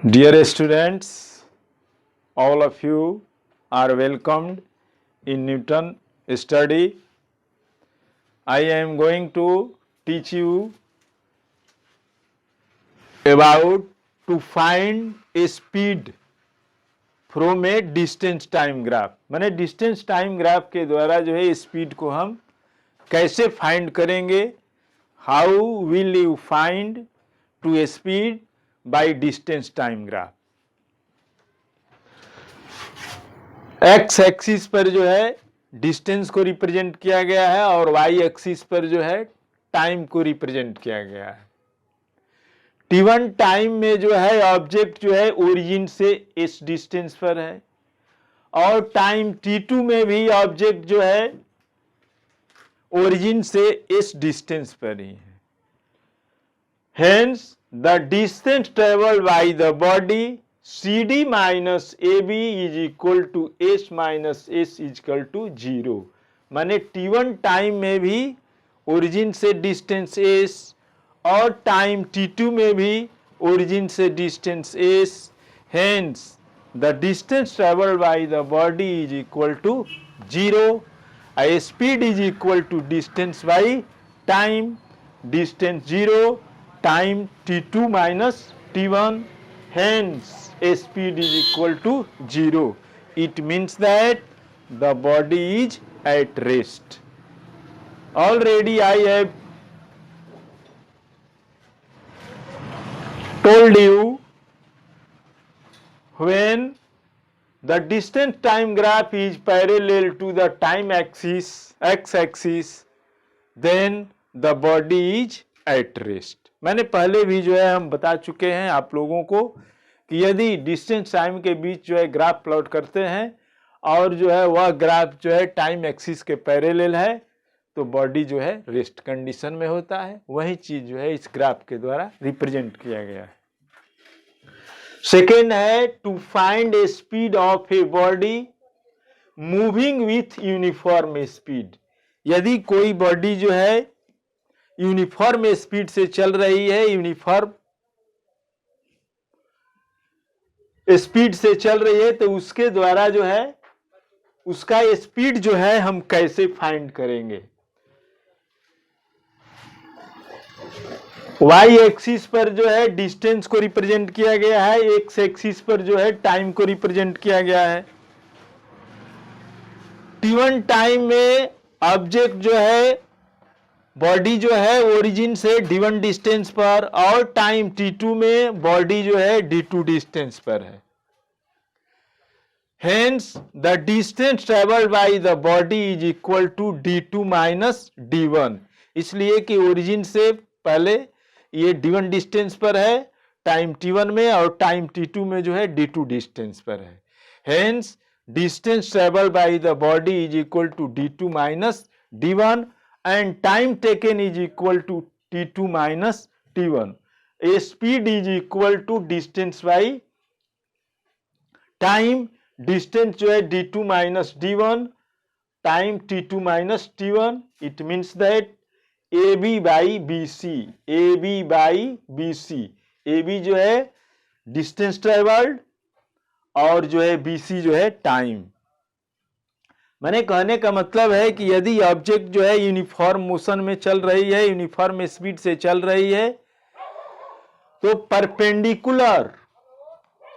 Dear students, all of you are welcomed in Newton study. I am going to teach you about to find a speed from a distance time graph. माने distance time graph के द्वारा जो है speed को हम कैसे find करेंगे. How will you find to a speed by distance time graph? X axis पर जो है डिस्टेंस को रिप्रेजेंट किया गया है और वाई एक्सिस पर जो है टाइम को रिप्रेजेंट किया गया है. T1 टाइम में जो है ऑब्जेक्ट जो है ओरिजिन से इस डिस्टेंस पर है और टाइम T2 में भी ऑब्जेक्ट जो है ओरिजिन से इस डिस्टेंस पर ही है. Hence the distance travelled by the body CD minus AB is equal to S minus S is equal to 0. माने T1 टाइम में भी ओरिजिन से डिस्टेंस S और टाइम T2 में भी ओरिजिन से distance S. Hence the distance travelled by the body is equal to 0. Speed is equal to distance by time. Distance 0, time T2 minus T1. Hence, speed is equal to 0. It means that the body is at rest. Already I have told you when the distance time graph is parallel to the time axis, x-axis, then the body is at rest. मैंने पहले भी जो है हम बता चुके हैं आप लोगों को कि यदि डिस्टेंस टाइम के बीच जो है ग्राफ प्लॉट करते हैं और जो है वह ग्राफ जो है टाइम एक्सिस के पैरेलल है तो बॉडी जो है रेस्ट कंडीशन में होता है. वही चीज जो है इस ग्राफ के द्वारा रिप्रेजेंट किया गया है. सेकेंड है to find a speed of a body moving with uniform speed. यदि कोई बॉडी जो है यूनिफॉर्म स्पीड से चल रही है, यूनिफॉर्म स्पीड से चल रही है तो उसके द्वारा जो है उसका स्पीड जो है हम कैसे फाइंड करेंगे. वाई एक्सिस पर जो है डिस्टेंस को रिप्रेजेंट किया गया है, एक्स एक्सिस पर जो है टाइम को रिप्रेजेंट किया गया है. T1 टाइम में ऑब्जेक्ट जो है बॉडी जो है ओरिजिन से D1 डिस्टेंस पर और टाइम T2 में बॉडी जो है D2 डिस्टेंस पर है. Hence the distance travelled by the body is equal to D2 minus D1. इसलिए कि ओरिजिन से पहले ये D1 डिस्टेंस पर है टाइम T1 में और टाइम T2 में जो है D2 डिस्टेंस पर है. Hence distance travelled by the body is equal to D2 minus D1 and time taken is equal to T2 minus T1. A speed is equal to distance by time. Distance जो है D2 minus D1 time T2 minus T1. It means that AB by BC. AB by BC. AB जो है distance traveled और जो है BC जो है time. मैंने कहने का मतलब है कि यदि ऑब्जेक्ट जो है यूनिफॉर्म मोशन में चल रही है, यूनिफॉर्म स्पीड से चल रही है तो परपेंडिकुलर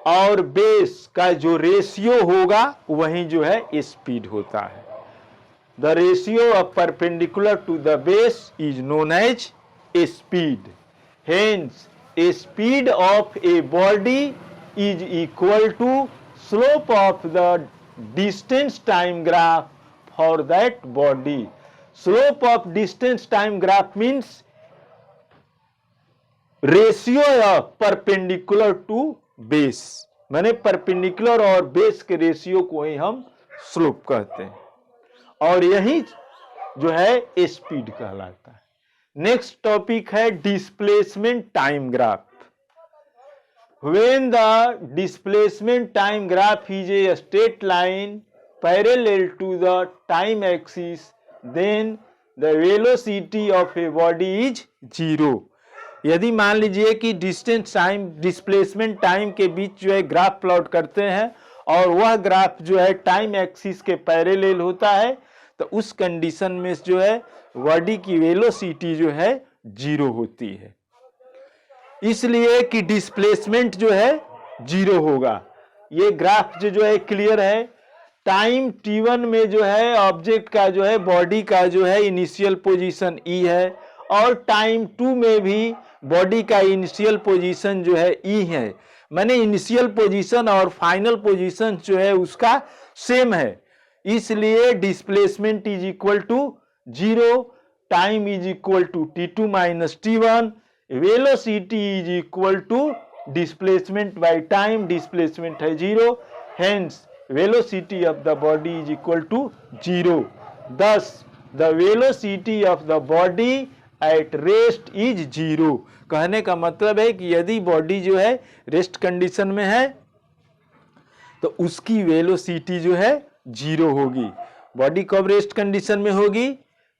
और बेस का जो रेशियो होगा वही जो है स्पीड होता है. The ratio of perpendicular to the base is known as speed. Hence a speed of a body is equal to slope of the distance time graph for that body. Slope of distance time graph means ratio of perpendicular to base. माने perpendicular और base के ratio को ही हम slope कहते हैं और यही जो है स्पीड कहलाता है. नेक्स्ट टॉपिक है displacement time graph. When the displacement time graph is a straight line parallel to the time axis, then the velocity of a body is 0. यदि मान लीजिए कि डिस्टेंस टाइम डिस्प्लेसमेंट टाइम के बीच जो है ग्राफ प्लॉट करते हैं और वह ग्राफ जो है टाइम एक्सिस के पैरेलल होता है, तो उस कंडीशन में जो है बॉडी की वेलोसिटी जो है 0 होती है, इसलिए कि डिस्प्लेसमेंट जो है 0 होगा। ये ग्राफ जो है क्लियर है। टाइम t1 में जो है ऑब्जेक्ट का जो है बॉडी का जो है इनिशियल पोजीशन E है और टाइम 2 में भी बॉडी का इनिशियल पोजीशन जो है E है, माने इनिशियल पोजीशन और फाइनल पोजीशन जो है उसका सेम है, इसलिए displacement is equal to 0, time is equal to t2 minus t1, velocity is equal to displacement by time, displacement है 0, hence velocity of the body is equal to 0. Thus, the velocity of the body at rest is 0. कहने का मतलब है कि यदि body जो है rest condition में है तो उसकी वेलोसिटी जो है 0 होगी। बॉडी कब रेस्ट कंडीशन में होगी?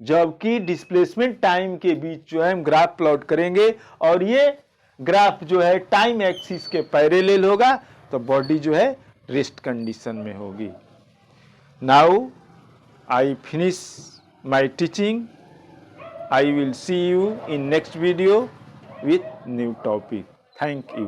जबकि डिस्प्लेसमेंट टाइम के बीच जो है हम ग्राफ प्लॉट करेंगे और ये ग्राफ जो है टाइम एक्सिस के पैरेलल होगा, तो बॉडी जो है रेस्ट कंडीशन में होगी। Now I finish my teaching. I will see you in next video with new topic. Thank you.